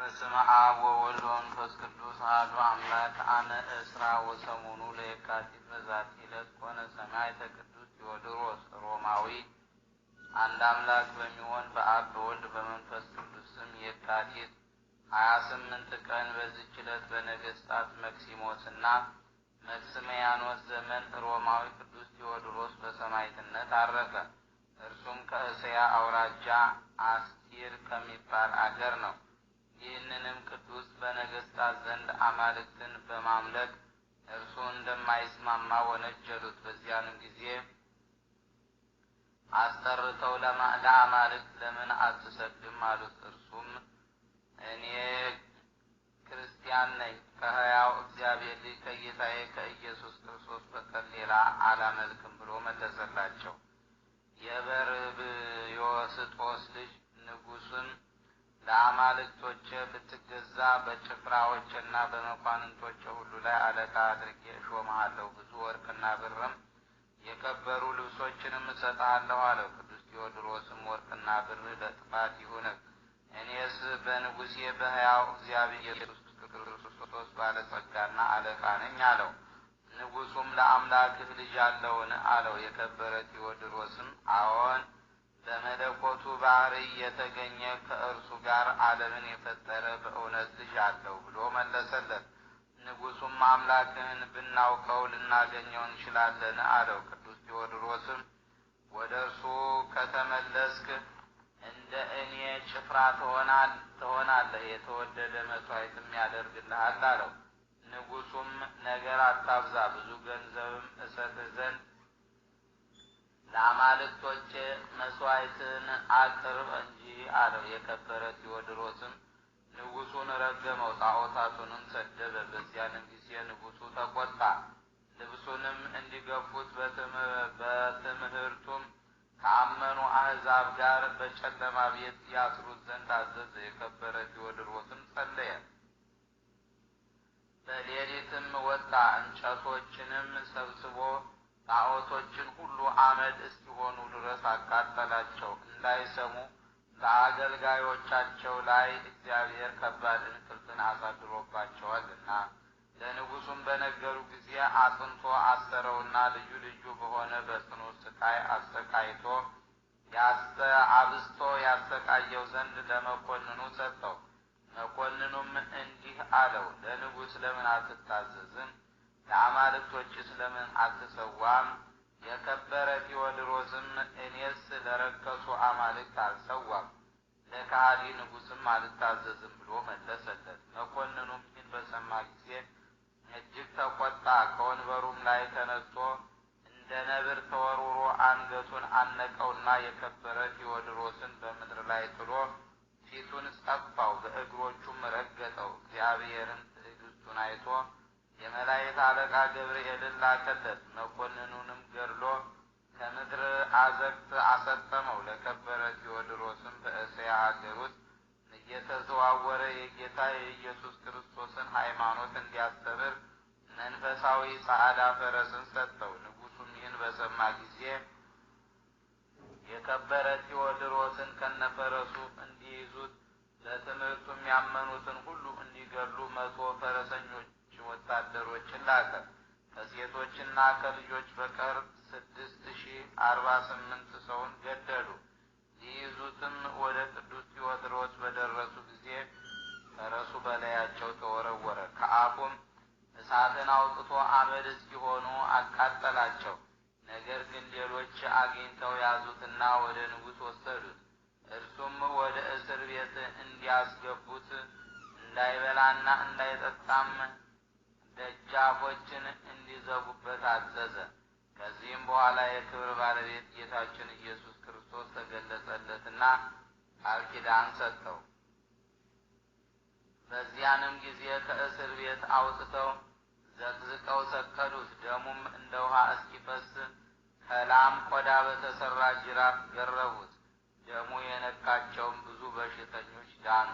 በስመ አብ ወወልድ ወመንፈስ ቅዱስ አሐዱ አምላክ አነ እስራ ወሰሙኑ ለየካቲት በዛቲ ዕለት ኮነ ሰማዕተ ቅዱስ ቴዎድሮስ ሮማዊ። አንድ አምላክ በሚሆን በአብ በወልድ በመንፈስ ቅዱስ ስም የካቲት 28 ቀን በዚህች ዕለት በነገሥታት መክሲሞስና መክስምያኖስ ዘመን ሮማዊ ቅዱስ ቴዎድሮስ በሰማዕትነት አረፈ። እርሱም ከእስያ አውራጃ አስቲር ከሚባል አገር ነው። ይህንንም ቅዱስ በነገሥታት ዘንድ አማልክትን በማምለክ እርሱ እንደማይስማማ ወነጀሉት። በዚያንም ጊዜ አስጠርተው ለአማልክት ለምን አትሰግድም አሉት። እርሱም እኔ ክርስቲያን ነኝ፣ ከሕያው እግዚአብሔር ልጅ ከጌታዬ ከኢየሱስ ክርስቶስ በቀር ሌላ አላመልክም ብሎ መለሰላቸው። የበርብዮስጦስ ልጅ ንጉሥም ለአማልክቶቼ ብትገዛ በጭፍራዎችና በመኳንንቶቼ ሁሉ ላይ አለቃ አድርጌ እሾምሃለሁ፣ ብዙ ወርቅና ብርም የከበሩ ልብሶችንም እሰጥሃለሁ አለው። ቅዱስ ቴዎድሮስም ወርቅና ብር ለጥፋት ይሁንህ፣ እኔስ በንጉሴ በሕያው እግዚአብሔር ኢየሱስ ክርስቶስ ባለጸጋና አለቃ ነኝ አለው። ንጉሡም ለአምላክህ ልጅ አለውን አለው። የከበረ ቴዎድሮስም አዎን፣ በመለኮቱ ባሕርይ የተገኘ ከእርሱ ጋር ዓለምን የፈጠረ በእውነት ልጅ አለው ብሎ መለሰለት። ንጉሡም አምላክህን ብናውቀው ልናገኘው እንችላለን አለው። ቅዱስ ቴዎድሮስም ወደ እርሱ ከተመለስክ እንደ እኔ ጭፍራ ትሆናለህ፣ የተወደደ መሥዋዕትም ያደርግልሃል አለው። ንጉሡም ነገር አታብዛ፣ ብዙ ገንዘብም እሰጥህ ዘንድ ለአማልክቶቼ መሥዋዕትን አቅርብ እንጂ አለው። የከበረ ቴዎድሮስም ንጉሡን ረገመው፣ ጣዖታቱንም ሰደበ። በዚያንም ጊዜ ንጉሡ ተቆጣ። ልብሱንም እንዲገፉት በትምህርቱም ከአመኑ አሕዛብ ጋር በጨለማ ቤት ያስሩት ዘንድ አዘዘ። የከበረ ቴዎድሮስም ጸለየ። በሌሊትም ወጣ፣ እንጨቶችንም ሰብስቦ ጣዖቶችን ሁሉ አመድ እስኪሆኑ ድረስ አቃጠላቸው። እንዳይሰሙ በአገልጋዮቻቸው ላይ እግዚአብሔር ከባድ እንቅልፍን አሳድሮባቸዋልና። ለንጉሡም በነገሩ ጊዜ አጽንቶ አሰረውና ልዩ ልዩ በሆነ በጽኑ ስቃይ አሰቃይቶ አብዝቶ ያሰቃየው ዘንድ ለመኮንኑ ሰጠው። መኮንኑም እንዲህ አለው፣ ለንጉሥ ለምን አትታዘዝም? ለአማልክቶችስ ለምን አትሰዋም? የከበረ ቴዎድሮስም እኔስ ለረከሱ አማልክት አልሰዋም፣ ለከሃዲ ንጉሥም አልታዘዝም ብሎ መለሰለት። መኮንኑም ይህን በሰማ ጊዜ እጅግ ተቆጣ። ከወንበሩም ላይ ተነስቶ እንደ ነብር ተወርውሮ አንገቱን አነቀውና የከበረ ቴዎድሮስን በምድር ላይ ጥሎ ፊቱን ጸፋው፣ በእግሮቹም ረገጠው። እግዚአብሔርም ትዕግስቱን አይቶ የመላእክት አለቃ ገብርኤልን ላከለት። መኮንኑንም ገድሎ ከምድር አዘቅት አሰጠመው። ለከበረ ቴዎድሮስም በእስያ አገር ውስጥ እየተዘዋወረ የጌታ የኢየሱስ ክርስቶስን ሃይማኖት እንዲያስተምር መንፈሳዊ ጻዕዳ ፈረስን ሰጠው። ንጉሡም ይህን በሰማ ጊዜ የከበረ ቴዎድሮስን ከነፈረሱ እንዲይዙት ለትምህርቱም ያመኑትን ሁሉ እንዲገድሉ 100 ፈረሰኞች ወታደሮችን ላከ። ከሴቶችና ከልጆች በቀር 6048 ሰውን ገደሉ። ሊይዙትም ወደ ቅዱስ ቴዎድሮስ በደረሱ ጊዜ ፈረሱ በላያቸው ተወረወረ። ከአፉም እሳትን አውጥቶ አመድ እስኪሆኑ አቃጠላቸው። ነገር ግን ሌሎች አግኝተው ያዙትና ወደ ንጉሥ ወሰዱት። እርሱም ወደ እስር ቤት እንዲያስገቡት እንዳይበላና እንዳይጠጣም ደጃፎችን እንዲዘጉበት አዘዘ። ከዚህም በኋላ የክብር ባለቤት ጌታችን ኢየሱስ ክርስቶስ ተገለጸለትና ቃል ኪዳን ሰጠው። በዚያንም ጊዜ ከእስር ቤት አውጥተው ዘቅዝቀው ሰቀሉት። ደሙም እንደ ውሃ እስኪፈስ ከላም ቆዳ በተሰራ ጅራፍ ገረቡት። ደሙ የነካቸውም ብዙ በሽተኞች ዳኑ።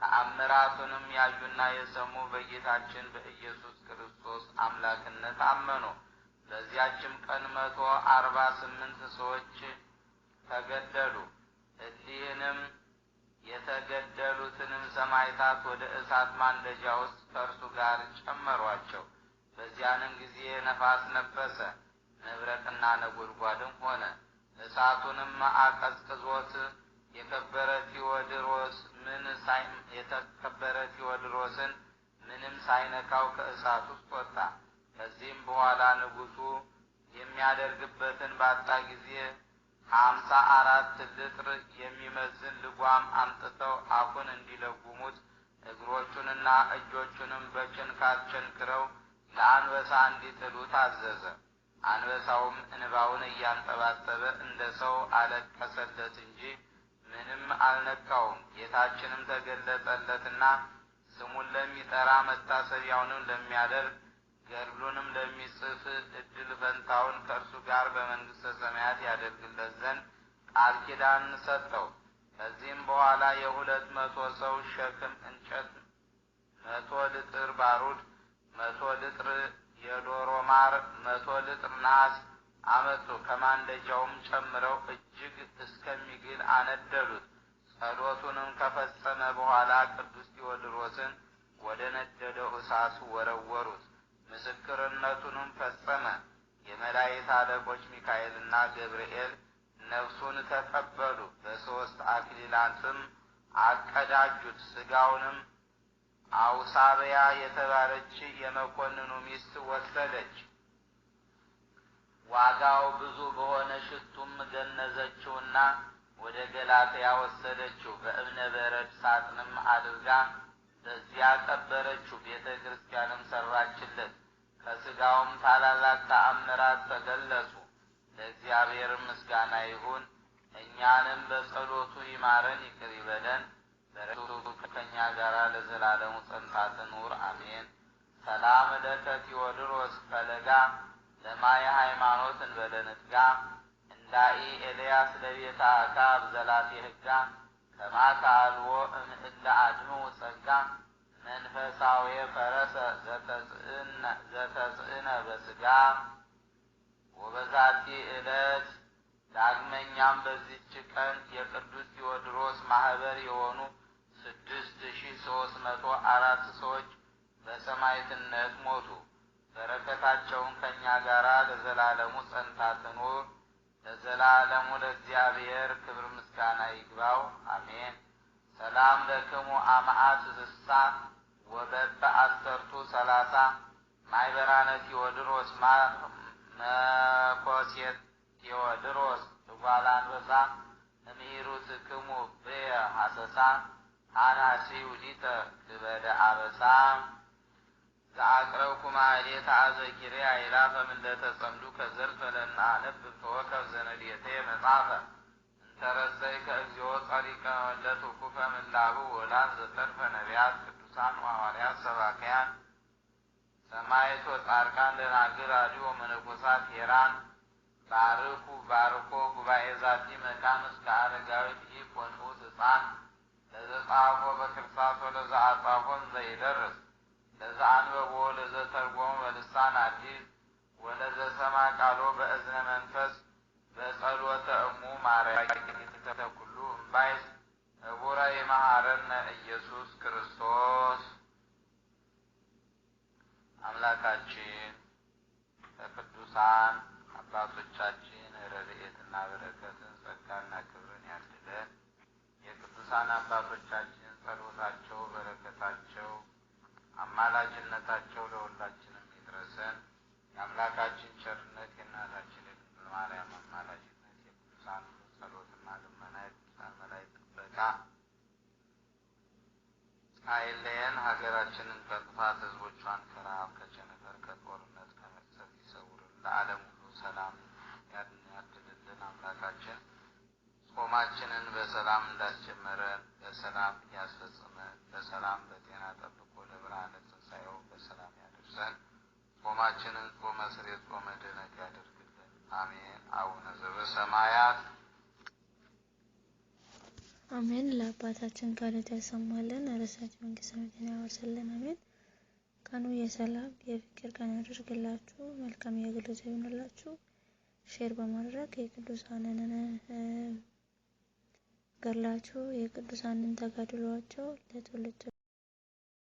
ተአምራቱንም ያዩና የሰሙ በጌታችን በኢየሱስ ክርስቶስ አምላክነት አመኑ። በዚያችም ቀን 148 ሰዎች ተገደሉ። እሊህንም የተገደሉትንም ሰማዕታት ወደ እሳት ማንደጃ ውስጥ ከእርሱ ጋር ጨመሯቸው። በዚያንም ጊዜ ነፋስ ነፈሰ፣ መብረቅና ነጎድጓድም ሆነ። እሳቱንም አቀዝቅዞት የከበረ ቴዎድሮስን ምንም ሳይነካው ከእሳት ውስጥ ወጣ። ከዚህም በኋላ ንጉሡ የሚያደርግበትን ባጣ ጊዜ 54 ልጥር የሚመዝን ልጓም አምጥተው አፉን እንዲለጉሙት እግሮቹንና እጆቹንም በጭንካር ቸንክረው ለአንበሳ እንዲጥሉት አዘዘ። አንበሳውም እንባውን እያንጠባጠበ እንደ ሰው አለቀሰለት እንጂ ምንም አልነካውም። ጌታችንም ተገለጠለትና ስሙን ለሚጠራ መታሰቢያውንም ለሚያደርግ ገድሉንም ለሚጽፍ እድል ፈንታውን ከእርሱ ጋር በመንግሥተ ሰማያት ያደርግለት ዘንድ ቃል ኪዳን ሰጠው። ከዚህም በኋላ 200 ሰው ሸክም እንጨት፣ 100 ልጥር ባሩድ፣ 100 ልጥር የዶሮ ማር፣ 100 ልጥር ናስ አመጡ። ከማንደጃውም ጨምረው እጅግ እስከሚግል አነደሉት። ጸሎቱንም ከፈጸመ በኋላ ቅዱስ ቴዎድሮስን ወደ ነደደው እሳት ወረወሩት። ምስክርነቱንም ፈጸመ። የመላእክት አለቆች ሚካኤልና ገብርኤል ነፍሱን ተቀበሉ፣ በ3 አክሊላትም አቀዳጁት። ሥጋውንም አውሳብያ የተባለች የመኮንኑ ሚስት ወሰደች። ዋጋው ብዙ በሆነ ሽቱም ገነዘችውና ወደ ገላትያ ወሰደችው። በእብነ በረድ ሳጥንም አድርጋ በዚያ ቀበረችው። ቤተ ክርስቲያንም ሰራችለት። ከሥጋውም ታላላቅ ተአምራት ተገለጹ። ለእግዚአብሔር ምስጋና ይሁን። እኛንም በጸሎቱ ይማረን ይቅር ይበለን። በረከቱ ከእኛ ጋር ለዘላለሙ ጸንታ ትኑር አሜን። ሰላም ለከ ቴዎድሮስ ፈለጋ ለማየ ሃይማኖት እንበለንትጋ እንዳኢ ኤልያስ ለቤታ አካብ ዘላቴ ሕጋ ከማከ አልዎ እምእለ አድምው ጸጋ መንፈሳዊ ፈረሰ ዘተጽእነ በሥጋ ወበዛቲ ዕለት። ዳግመኛም በዚች ቀን የቅዱስ ቴዎድሮስ ማህበር የሆኑ 6304 ሰዎች በሰማዕትነት ሞቱ። በረከታቸውን ከእኛ ጋር ለዘላለሙ ጸንታ ትኑር። ለዘላለሙ ለእግዚአብሔር ክብር ምስጋና ይግባው አሜን። ሰላም ለክሙ አምዓት 60 ወበበ 10 ማይበራነ ቴዎድሮስ መኮሴት ቴዎድሮስ እጓለ አንበሳ እምሂሩት ክሙ ብየ ሐሰሳ አናሲ ውዲተ ክበደ አበሳ ዘአቅረብኩ ማኅሌተ አዘኪሬ አእላፈ ምለተ ጸምዱ ከዘልፈ ለነአነብብ ተወከፍ ዘነድየተ መጽሐፈ እንተረሰይ ከእግዚኦ ጸሪቀ መለት ውኩፈ ምላቡ ወላን ዘተርፈ ነቢያት ቅዱሳን ሐዋርያት ሰባክያን ሰማዕት ወጻድቃን ደናግል አድዮ መነኮሳት ሄራን ባርኮ ጉባኤ ዛቲ መካን እስከ አረጋዊት ኢኮንኡት ሕፃን ለዘጻፎ በክርታስ ወለዘአጻፎን ዘይደርስ ለዘአንበቦ ለዘተርጎሙ በልሳን አዲስ ወለዘሰማ ቃሎ በእዝነ መንፈስ በጸሎተ እሙ ማርያም ኩሉ እምባይስ እቡረ ይመሐረነ ኢየሱስ ክርስቶስ። አምላካችን ከቅዱሳን አባቶቻችን ረድኤትና በረከትን ጸጋና ክብርን ያድለን። የቅዱሳን አባቶቻችን ጸሎታቸው፣ በረከታቸው፣ አማላጅነታቸው ለሁላችንም ይድረሰን። የአምላካችን ቸርነት፣ የእናታችን የድንግል ማርያም አማላጅነት፣ የቅዱሳን ጸሎትና ልመና፣ የቅዱሳን መላእክት ጥበቃ አይለየን። ሀገራችንን ከጥፋት፣ ሕዝቦቿን ከረሃብ፣ ከቸነፈር፣ ከጦርነት፣ ከመቅሰፍት ይሰውርን። ለዓለም ሁሉ ሰላም ያድልልን። አምላካችን ጾማችንን በሰላም እንዳስጀመረን በሰላም ያስፈጽመን። በሰላም በጤና ጠብቆ ለብርሃነ ትንሣኤው በሰላም ያደርሰን። ጾማችንን ጾመ ስርየት ጾመ ድኅነት ያደርግልን። አሜን። አቡነ ዘበሰማያት አሜን። ለአባታችን ቃላት ያሰማልን፣ ርዕሳችን መንግስተ ሰማያትን ያወርስልን። አሜን። ቀኑ የሰላም የፍቅር ቀን ያደርግላችሁ። መልካም የአገልግሎት ይሁንላችሁ። ሼር በማድረግ የቅዱሳንን ገድላቸው የቅዱሳንን ተጋድሏቸው ለትውልድ